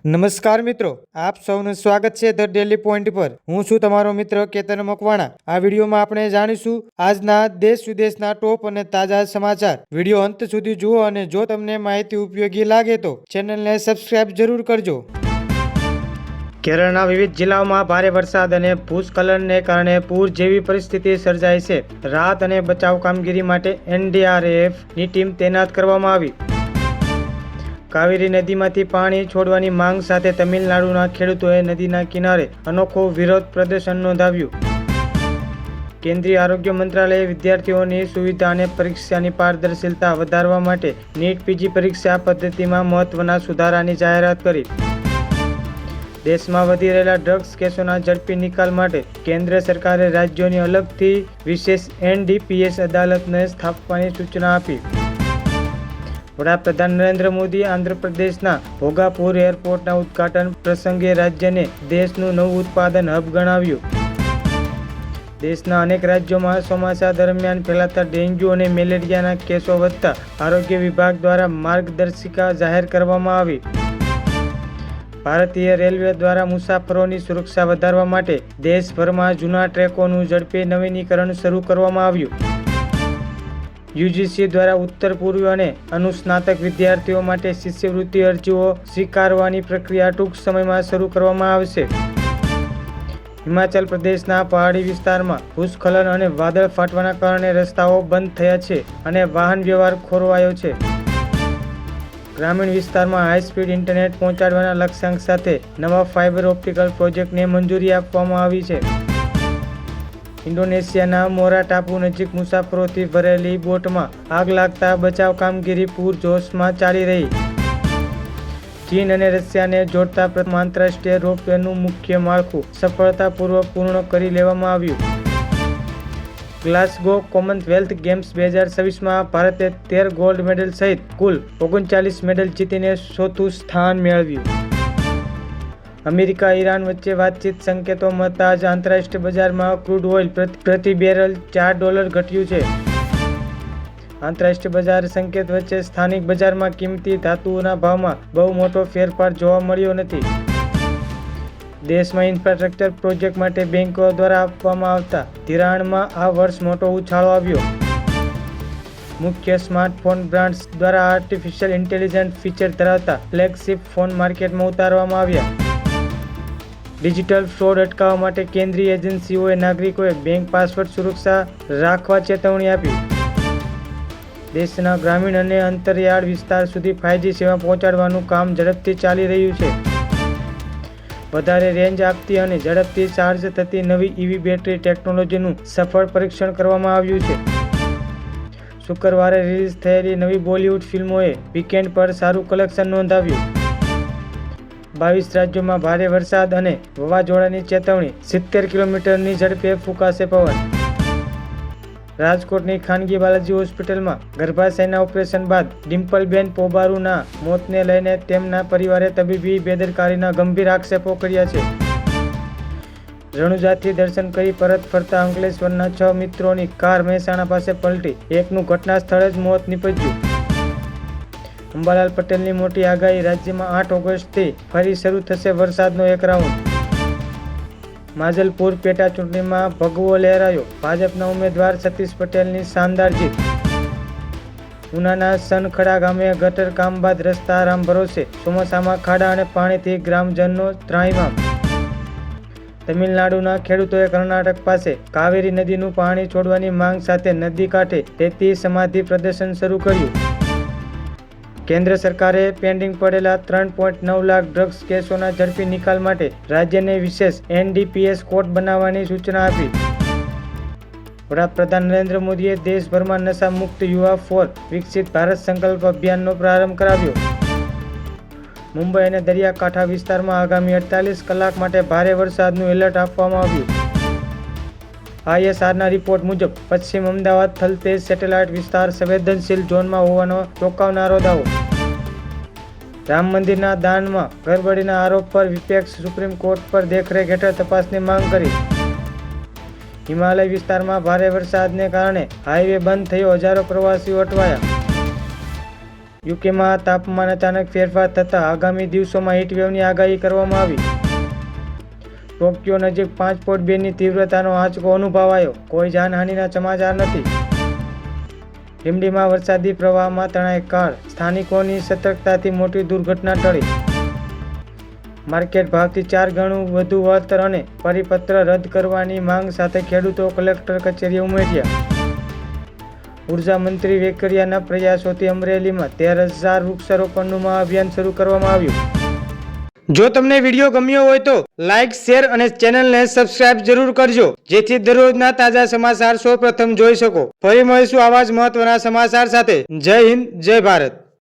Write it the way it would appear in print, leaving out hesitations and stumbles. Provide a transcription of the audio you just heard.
નમસ્કાર મિત્રો, આપ સૌનું સ્વાગત છે ધ ડેલી પોઈન્ટ પર। હું છું તમારો મિત્ર કેતન મકવાણા। આ વિડીયોમાં આપણે જાણીશું આજના દેશ વિદેશના ટોપ અને તાજા સમાચાર। વિડીયો અંત સુધી જુઓ અને જો તમને માહિતી ઉપયોગી લાગે તો ચેનલને સબસ્ક્રાઇબ જરૂર કરજો। કેરળના વિવિધ જિલ્લાઓમાં ભારે વરસાદ અને ભૂસ્ખલનને કારણે પૂર જેવી પરિસ્થિતિ સર્જાઈ છે। રાહત અને બચાવ કામગીરી માટે NDRFની ટીમ તૈનાત કરવામાં આવી। કાવેરી નદીમાંથી પાણી છોડવાની માંગ સાથે તમિલનાડુના ખેડૂતોએ નદીના કિનારે અનોખો વિરોધ પ્રદર્શન નોંધાવ્યું। કેન્દ્રીય આરોગ્ય મંત્રાલયે વિદ્યાર્થીઓની સુવિધા અને પરીક્ષાની પારદર્શિતા વધારવા માટે નીટ PG પરીક્ષા પદ્ધતિમાં મહત્વના સુધારાની જાહેરાત કરી। દેશમાં વધી રહેલા ડ્રગ્સ કેસોના ઝડપી નિકાલ માટે કેન્દ્ર સરકારે રાજ્યોની અલગથી વિશેષ NDPS અદાલતને સ્થાપવાની સૂચના આપી। વડાપ્રધાન નરેન્દ્ર મોદી આંધ્રપ્રદેશના ભોગાપુર એરપોર્ટના ઉદ્ઘાટન પ્રસંગે રાજ્યને દેશનું નવું ઉત્પાદન હબ ગણાવ્યું। દેશના અનેક રાજ્યોમાં ચોમાસા દરમિયાન ફેલાતા ડેન્ગ્યુ અને મેલેરિયાના કેસો વધતા આરોગ્ય વિભાગ દ્વારા માર્ગદર્શિકા જાહેર કરવામાં આવી। ભારતીય રેલવે દ્વારા મુસાફરોની સુરક્ષા વધારવા માટે દેશભરમાં જૂના ટ્રેકોનું ઝડપી નવીનીકરણ શરૂ કરવામાં આવ્યું। UGC દ્વારા ઉત્તર પૂર્વ અને અનુસ્નાતક વિદ્યાર્થીઓ માટે શિષ્યવૃત્તિ અરજીઓ સ્વીકારવાની પ્રક્રિયા ટૂંક સમયમાં શરૂ કરવામાં આવશે। હિમાચલ પ્રદેશના પહાડી વિસ્તારમાં ભૂસ્ખલન અને વાદળ ફાટવાના કારણે રસ્તાઓ બંધ થયા છે અને વાહન વ્યવહાર ખોરવાયો છે। ગ્રામીણ વિસ્તારમાં હાઈ સ્પીડ ઇન્ટરનેટ પહોંચાડવાના લક્ષ્યાંક સાથે નવા ફાઇબર ઓપ્ટિકલ પ્રોજેક્ટને મંજૂરી આપવામાં આવી છે। ઇન્ડોનેશિયાના મોરા ટાપુ નજીક મુસાફરોથી ભરેલી બોટમાં આગ લાગતા બચાવ કામગીરી પૂરજોશમાં ચાલી રહી। ચીન અને રશિયાને જોડતા પ્રથમ આંતરરાષ્ટ્રીય રોપવેનું મુખ્ય માળખું સફળતાપૂર્વક પૂર્ણ કરી લેવામાં આવ્યું। ગ્લાસગો કોમનવેલ્થ ગેમ્સ 2026માં ભારતે 13 ગોલ્ડ મેડલ સહિત કુલ 39 મેડલ જીતીને ચોથું સ્થાન મેળવ્યું। અમેરિકા ઈરાન વચ્ચે વાતચીત સંકેતો મળતા જ આંતરરાષ્ટ્રીય બજારમાં ક્રૂડ ઓઇલ પ્રતિ બેરલ $4 ઘટ્યું છે। આંતરરાષ્ટ્રીય બજાર સંકેત વચ્ચે સ્થાનિક બજારમાં કિંમતી ધાતુઓના ભાવમાં બહુ મોટો ફેરફાર જોવા મળ્યો નથી। દેશમાં ઇન્ફ્રાસ્ટ્રક્ચર પ્રોજેક્ટ માટે બેંકો દ્વારા આપવામાં આવતા ધિરાણમાં આ વર્ષ મોટો ઉછાળો આવ્યો। મુખ્ય સ્માર્ટફોન બ્રાન્ડ્સ દ્વારા આર્ટિફિશિયલ ઇન્ટેલિજન્સ ફીચર ધરાવતા ફ્લેગશિપ ફોન માર્કેટમાં ઉતારવામાં આવ્યા। ડિજિટલ ફ્રોડ અટકાવવા માટે કેન્દ્રીય એજન્સીઓએ નાગરિકોએ બેંક પાસવર્ડ સુરક્ષા રાખવા ચેતવણી આપી। દેશના ગ્રામીણ અને અંતરિયાળ વિસ્તાર સુધી 5G સેવા પહોંચાડવાનું કામ ઝડપથી ચાલી રહ્યું છે। વધારે રેન્જ આપતી અને ઝડપથી ચાર્જ થતી નવી EV બેટરી ટેકનોલોજીનું સફળ પરીક્ષણ કરવામાં આવ્યું છે। શુક્રવારે રિલીઝ થયેલી નવી બોલિવૂડ ફિલ્મોએ વીકેન્ડ પર સારું કલેક્શન નોંધાવ્યું। 22 રાજ્યોમાં ભારે વરસાદ અને વાવાઝોડાની ચેતવણી, 70 કિલોમીટરની ઝડપે ફૂંકાશે પવન। રાજકોટની ખાનગી બાલાજી હોસ્પિટલમાં ગર્ભાશયના ઓપરેશન બાદ ડિમ્પલબેન પોબારુના મોતને લઈને તેમના પરિવારે તબીબી બેદરકારીના ગંભીર આક્ષેપો કર્યા છે। રણુજાથી દર્શન કરી પરત ફરતા અંકલેશ્વરના 6 મિત્રોની કાર મહેસાણા પાસે પલટી, એકનું ઘટના સ્થળે જ મોત નીપજ્યું। અંબાલાલ પટેલની મોટી આગાહી, રાજ્યમાં 8 ઓગસ્ટથી ફરી શરૂ થશે વરસાદનો એક રાઉન્ડ। માજલપુર પેટા ચૂંટણીમાં ભગવો લહેરાયો, ભાજપના ઉમેદવાર સતીશ પટેલની શાનદાર જીત। ઉનાના સનખડા ગામે ગટર કામ બાદ રસ્તા રામ ભરોસે, ચોમાસામાં ખાડા અને પાણીથી ગ્રામજનો ત્રાહિમામ। તમિલનાડુના ખેડૂતોએ કર્ણાટક પાસે કાવેરી નદીનું પાણી છોડવાની માંગ સાથે નદી કાંઠે રેતી સમાધિ પ્રદર્શન શરૂ કર્યું। કેન્દ્ર સરકારે પેન્ડિંગ પડેલા 3.9 લાખ ડ્રગ્સ કેસોના ઝડપી નિકાલ માટે રાજ્યને વિશેષ NDPS કોર્ટ બનાવવાની સૂચના આપી। વડાપ્રધાન નરેન્દ્ર મોદીએ દેશભરમાં નશા મુક્ત યુવા ફોર વિકસિત ભારત સંકલ્પ અભિયાનનો પ્રારંભ કરાવ્યો। મુંબઈ અને દરિયાકાંઠા વિસ્તારમાં આગામી 48 કલાક માટે ભારે વરસાદનું એલર્ટ આપવામાં આવ્યું। ISRના રિપોર્ટ મુજબ પશ્ચિમ અમદાવાદ થલતેજ સેટેલાઇટ વિસ્તાર સંવેદનશીલ ઝોનમાં હોવાનો ચોંકાવનારો દાવો। રામ મંદિરના દાનમાં ગડબડીના આરોપ પર વિપક્ષ સુપ્રીમ કોર્ટ પર દેખરેખ હેઠળ તપાસની માંગ કરી। હિમાલય વિસ્તારમાં ભારે વરસાદને કારણે હાઈવે બંધ થયો, હજારો પ્રવાસીઓ અટવાયા। યુકેમાં તાપમાન અચાનક ફેરફાર થતાં આગામી દિવસોમાં હીટવેવની આગાહી કરવામાં આવી. ટોક્યો નજીક 5.2ની તીવ્રતાનો આંચકો અનુભવાયો. કોઈ જાનહાનિના સમાચાર નથી. લીંબડીમાં વરસાદી પ્રવાહમાં તણાઈ કાર, સ્થાનિકોની સતર્કતાથી મોટી દુર્ઘટના ટળી. માર્કેટ ભાવથી 4 ગણું વધુ વળતર અને પરિપત્ર રદ કરવાની માંગ સાથે ખેડૂતો કલેક્ટર કચેરીએ ઉમટ્યા. ઉર્જા મંત્રી વેકરિયાના પ્રયાસોથી અમરેલીમાં 13,000 વૃક્ષારોપણનું મહાઅભિયાન શરૂ કરવામાં આવ્યું. જો તમને વિડીયો ગમ્યો હોય તો લાઇક, શેર અને ચેનલને સબસ્ક્રાઇબ જરૂર કરજો, જેથી દરરોજના તાજા સમાચાર સૌપ્રથમ જોઈ શકો. ફરી મળીશું આવા જ મહત્વના સમાચાર સાથે. જય હિન્દ, જય ભારત.